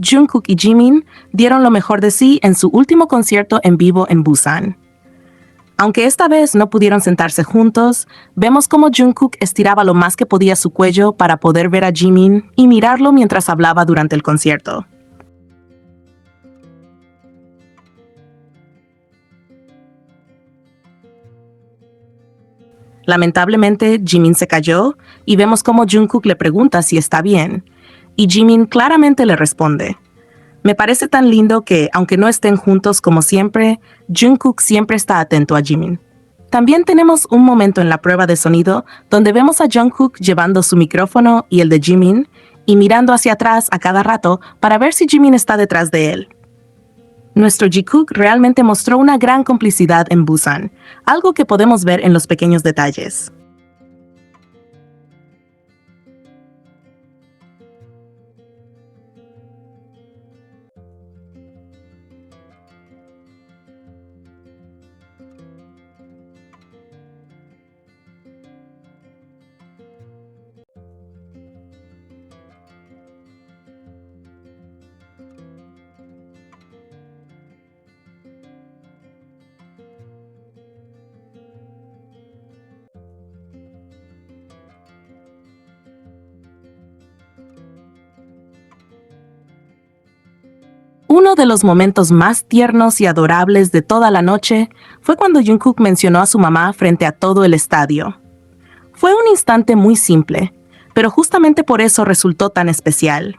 Jungkook y Jimin dieron lo mejor de sí en su último concierto en vivo en Busan. Aunque esta vez no pudieron sentarse juntos, vemos cómo Jungkook estiraba lo más que podía su cuello para poder ver a Jimin y mirarlo mientras hablaba durante el concierto. Lamentablemente, Jimin se cayó y vemos cómo Jungkook le pregunta si está bien, y Jimin claramente le responde. Me parece tan lindo que, aunque no estén juntos como siempre, Jungkook siempre está atento a Jimin. También tenemos un momento en la prueba de sonido donde vemos a Jungkook llevando su micrófono y el de Jimin y mirando hacia atrás a cada rato para ver si Jimin está detrás de él. Nuestro Jikook realmente mostró una gran complicidad en Busan, algo que podemos ver en los pequeños detalles. Uno de los momentos más tiernos y adorables de toda la noche fue cuando Jungkook mencionó a su mamá frente a todo el estadio. Fue un instante muy simple, pero justamente por eso resultó tan especial.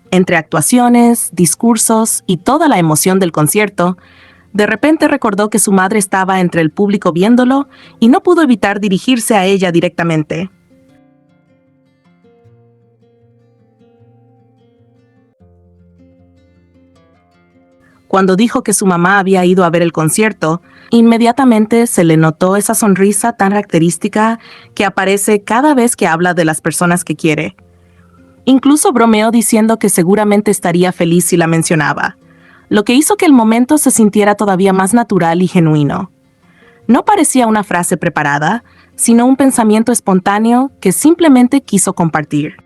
Entre actuaciones, discursos y toda la emoción del concierto, de repente recordó que su madre estaba entre el público viéndolo y no pudo evitar dirigirse a ella directamente. Cuando dijo que su mamá había ido a ver el concierto, inmediatamente se le notó esa sonrisa tan característica que aparece cada vez que habla de las personas que quiere. Incluso bromeó diciendo que seguramente estaría feliz si la mencionaba, lo que hizo que el momento se sintiera todavía más natural y genuino. No parecía una frase preparada, sino un pensamiento espontáneo que simplemente quiso compartir.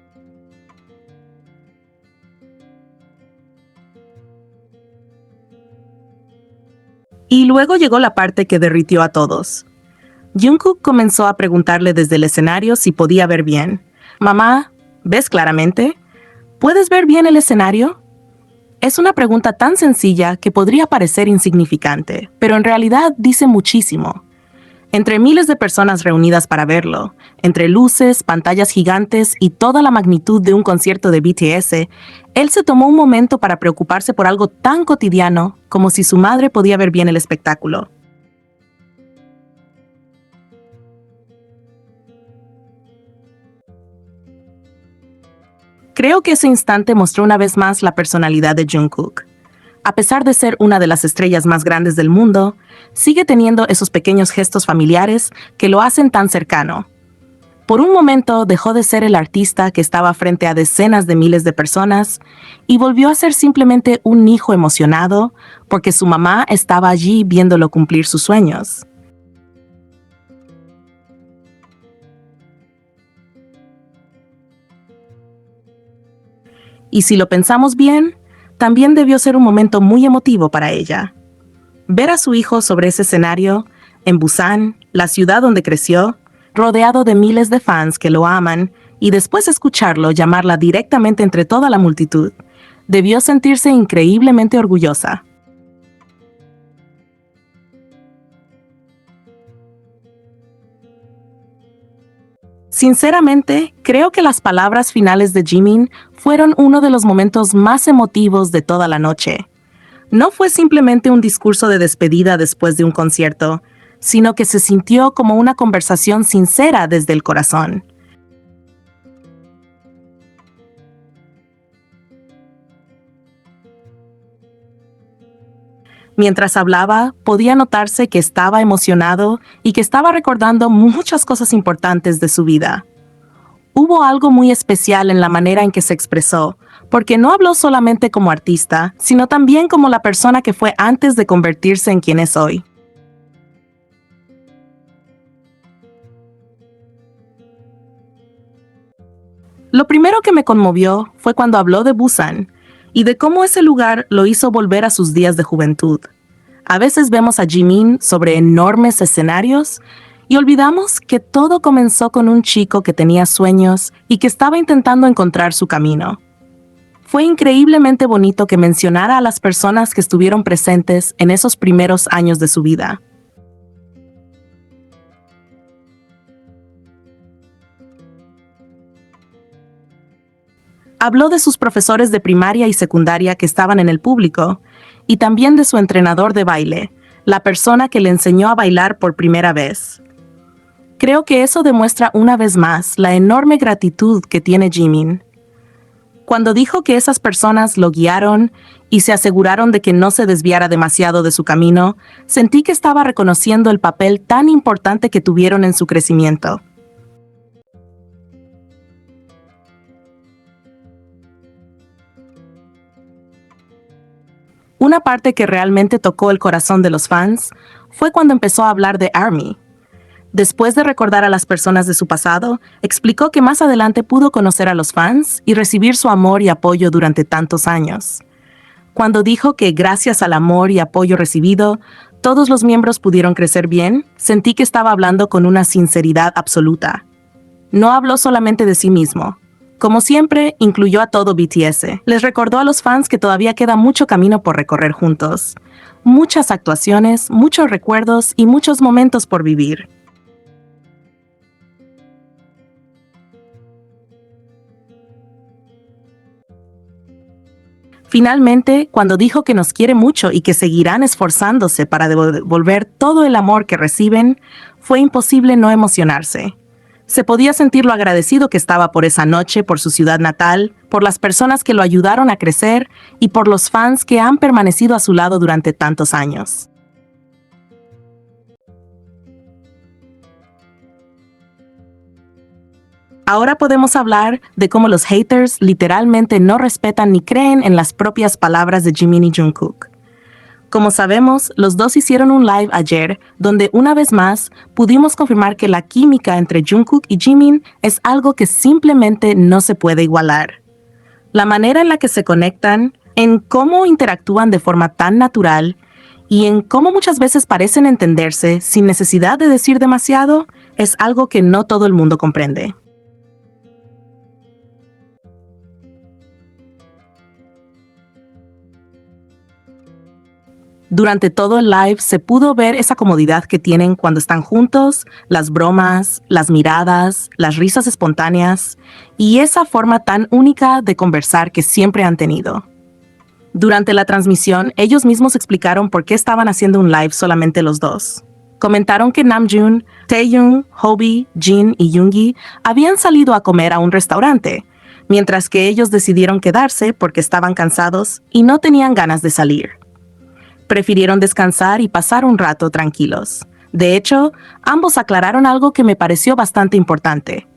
Y luego llegó la parte que derritió a todos. Jungkook comenzó a preguntarle desde el escenario si podía ver bien. «Mamá, ¿ves claramente? ¿Puedes ver bien el escenario?» Es una pregunta tan sencilla que podría parecer insignificante, pero en realidad dice muchísimo. Entre miles de personas reunidas para verlo, entre luces, pantallas gigantes y toda la magnitud de un concierto de BTS, él se tomó un momento para preocuparse por algo tan cotidiano como si su madre podía ver bien el espectáculo. Creo que ese instante mostró una vez más la personalidad de Jungkook. A pesar de ser una de las estrellas más grandes del mundo, sigue teniendo esos pequeños gestos familiares que lo hacen tan cercano. Por un momento dejó de ser el artista que estaba frente a decenas de miles de personas y volvió a ser simplemente un hijo emocionado porque su mamá estaba allí viéndolo cumplir sus sueños. Y si lo pensamos bien, también debió ser un momento muy emotivo para ella. Ver a su hijo sobre ese escenario, en Busan, la ciudad donde creció, rodeado de miles de fans que lo aman, y después escucharlo llamarla directamente entre toda la multitud, debió sentirse increíblemente orgullosa. Sinceramente, creo que las palabras finales de Jimin fueron uno de los momentos más emotivos de toda la noche. No fue simplemente un discurso de despedida después de un concierto, sino que se sintió como una conversación sincera desde el corazón. Mientras hablaba, podía notarse que estaba emocionado y que estaba recordando muchas cosas importantes de su vida. Hubo algo muy especial en la manera en que se expresó, porque no habló solamente como artista, sino también como la persona que fue antes de convertirse en quien es hoy. Lo primero que me conmovió fue cuando habló de Busan. y de cómo ese lugar lo hizo volver a sus días de juventud. A veces vemos a Jimin sobre enormes escenarios y olvidamos que todo comenzó con un chico que tenía sueños y que estaba intentando encontrar su camino. Fue increíblemente bonito que mencionara a las personas que estuvieron presentes en esos primeros años de su vida. Habló de sus profesores de primaria y secundaria que estaban en el público y también de su entrenador de baile, la persona que le enseñó a bailar por primera vez. Creo que eso demuestra una vez más la enorme gratitud que tiene Jimin. Cuando dijo que esas personas lo guiaron y se aseguraron de que no se desviara demasiado de su camino, sentí que estaba reconociendo el papel tan importante que tuvieron en su crecimiento. Una parte que realmente tocó el corazón de los fans fue cuando empezó a hablar de ARMY. Después de recordar a las personas de su pasado, explicó que más adelante pudo conocer a los fans y recibir su amor y apoyo durante tantos años. Cuando dijo que gracias al amor y apoyo recibido, todos los miembros pudieron crecer bien, sentí que estaba hablando con una sinceridad absoluta. No habló solamente de sí mismo. Como siempre, incluyó a todo BTS. Les recordó a los fans que todavía queda mucho camino por recorrer juntos. Muchas actuaciones, muchos recuerdos y muchos momentos por vivir. Finalmente, cuando dijo que nos quiere mucho y que seguirán esforzándose para devolver todo el amor que reciben, fue imposible no emocionarse. Se podía sentir lo agradecido que estaba por esa noche, por su ciudad natal, por las personas que lo ayudaron a crecer y por los fans que han permanecido a su lado durante tantos años. Ahora podemos hablar de cómo los haters literalmente no respetan ni creen en las propias palabras de Jimin y Jungkook. Como sabemos, los dos hicieron un live ayer donde una vez más pudimos confirmar que la química entre Jungkook y Jimin es algo que simplemente no se puede igualar. La manera en la que se conectan, en cómo interactúan de forma tan natural y en cómo muchas veces parecen entenderse sin necesidad de decir demasiado, es algo que no todo el mundo comprende. Durante todo el live se pudo ver esa comodidad que tienen cuando están juntos, las bromas, las miradas, las risas espontáneas y esa forma tan única de conversar que siempre han tenido. Durante la transmisión, ellos mismos explicaron por qué estaban haciendo un live solamente los dos. Comentaron que Namjoon, Taehyung, Hobi, Jin y Yoongi habían salido a comer a un restaurante, mientras que ellos decidieron quedarse porque estaban cansados y no tenían ganas de salir. Prefirieron descansar y pasar un rato tranquilos. De hecho, ambos aclararon algo que me pareció bastante importante.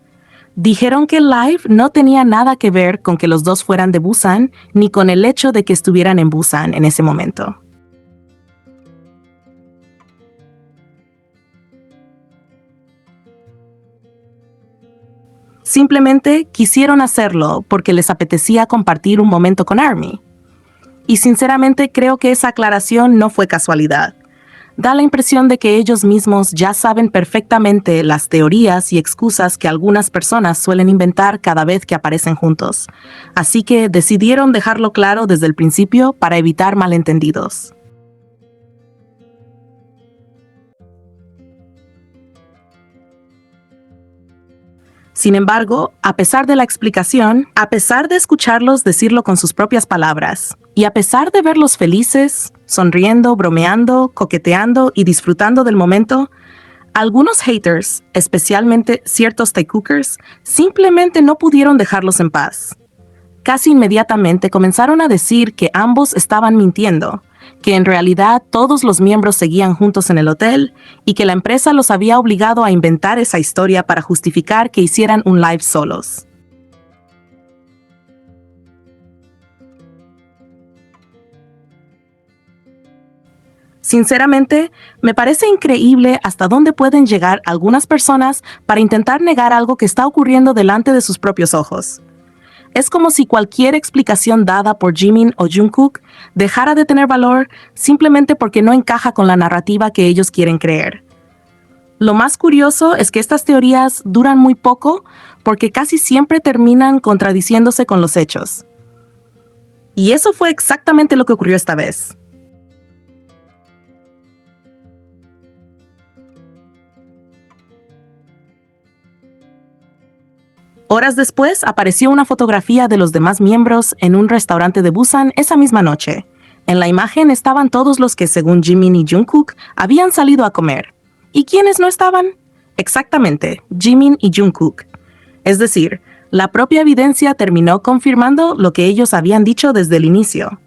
Dijeron que el live no tenía nada que ver con que los dos fueran de Busan, ni con el hecho de que estuvieran en Busan en ese momento. Simplemente quisieron hacerlo porque les apetecía compartir un momento con ARMY. Y sinceramente creo que esa aclaración no fue casualidad. Da la impresión de que ellos mismos ya saben perfectamente las teorías y excusas que algunas personas suelen inventar cada vez que aparecen juntos. Así que decidieron dejarlo claro desde el principio para evitar malentendidos. Sin embargo, a pesar de la explicación, a pesar de escucharlos decirlo con sus propias palabras, y a pesar de verlos felices, sonriendo, bromeando, coqueteando y disfrutando del momento, algunos haters, especialmente ciertos Taekookers, simplemente no pudieron dejarlos en paz. Casi inmediatamente comenzaron a decir que ambos estaban mintiendo, que en realidad todos los miembros seguían juntos en el hotel y que la empresa los había obligado a inventar esa historia para justificar que hicieran un live solos. Sinceramente, me parece increíble hasta dónde pueden llegar algunas personas para intentar negar algo que está ocurriendo delante de sus propios ojos. Es como si cualquier explicación dada por Jimin o Jungkook dejara de tener valor simplemente porque no encaja con la narrativa que ellos quieren creer. Lo más curioso es que estas teorías duran muy poco porque casi siempre terminan contradiciéndose con los hechos. Y eso fue exactamente lo que ocurrió esta vez. Horas después apareció una fotografía de los demás miembros en un restaurante de Busan esa misma noche. En la imagen estaban todos los que, según Jimin y Jungkook, habían salido a comer. ¿Y quiénes no estaban? Exactamente, Jimin y Jungkook. Es decir, la propia evidencia terminó confirmando lo que ellos habían dicho desde el inicio.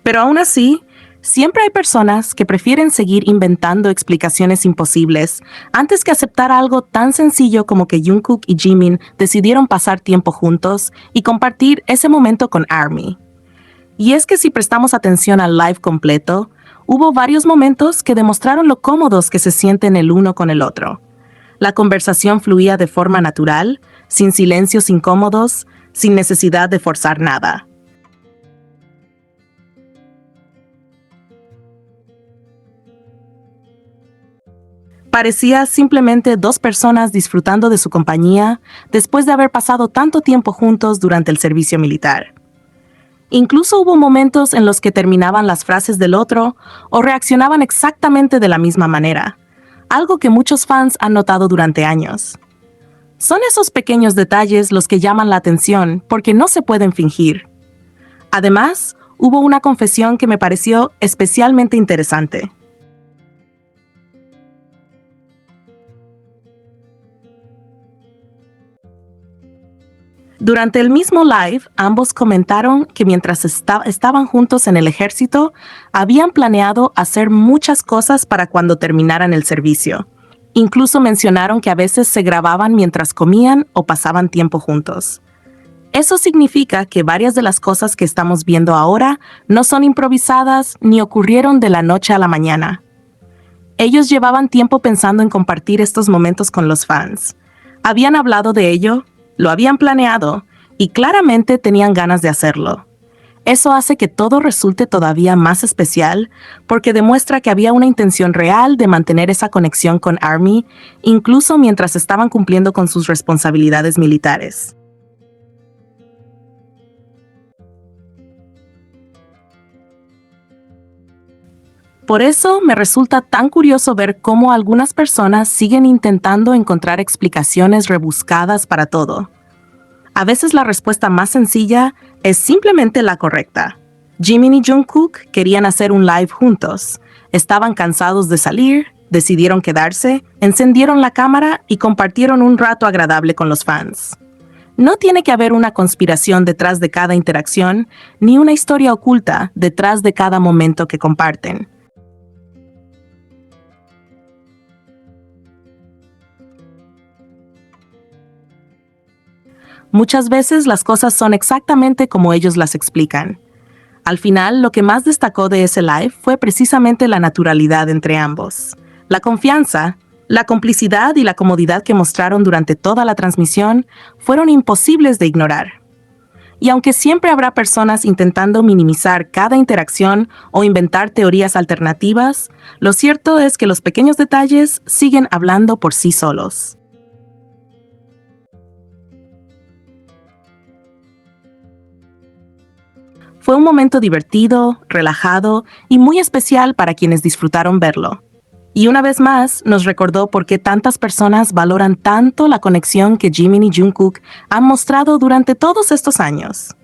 Pero aún así, siempre hay personas que prefieren seguir inventando explicaciones imposibles antes que aceptar algo tan sencillo como que Jungkook y Jimin decidieron pasar tiempo juntos y compartir ese momento con ARMY. Y es que si prestamos atención al live completo, hubo varios momentos que demostraron lo cómodos que se sienten el uno con el otro. La conversación fluía de forma natural, sin silencios incómodos, sin necesidad de forzar nada. Parecía simplemente dos personas disfrutando de su compañía después de haber pasado tanto tiempo juntos durante el servicio militar. Incluso hubo momentos en los que terminaban las frases del otro o reaccionaban exactamente de la misma manera, algo que muchos fans han notado durante años. Son esos pequeños detalles los que llaman la atención porque no se pueden fingir. Además, hubo una confesión que me pareció especialmente interesante. Durante el mismo live, ambos comentaron que mientras estaban juntos en el ejército, habían planeado hacer muchas cosas para cuando terminaran el servicio. Incluso mencionaron que a veces se grababan mientras comían o pasaban tiempo juntos. Eso significa que varias de las cosas que estamos viendo ahora no son improvisadas ni ocurrieron de la noche a la mañana. Ellos llevaban tiempo pensando en compartir estos momentos con los fans. Habían hablado de ello, lo habían planeado y claramente tenían ganas de hacerlo. Eso hace que todo resulte todavía más especial porque demuestra que había una intención real de mantener esa conexión con ARMY, incluso mientras estaban cumpliendo con sus responsabilidades militares. Por eso me resulta tan curioso ver cómo algunas personas siguen intentando encontrar explicaciones rebuscadas para todo. A veces la respuesta más sencilla es simplemente la correcta. Jimin y Jungkook querían hacer un live juntos. Estaban cansados de salir, decidieron quedarse, encendieron la cámara y compartieron un rato agradable con los fans. No tiene que haber una conspiración detrás de cada interacción, ni una historia oculta detrás de cada momento que comparten. Muchas veces las cosas son exactamente como ellos las explican. Al final, lo que más destacó de ese live fue precisamente la naturalidad entre ambos. La confianza, la complicidad y la comodidad que mostraron durante toda la transmisión fueron imposibles de ignorar. Y aunque siempre habrá personas intentando minimizar cada interacción o inventar teorías alternativas, lo cierto es que los pequeños detalles siguen hablando por sí solos. Fue un momento divertido, relajado y muy especial para quienes disfrutaron verlo. Y una vez más nos recordó por qué tantas personas valoran tanto la conexión que Jimin y Jungkook han mostrado durante todos estos años.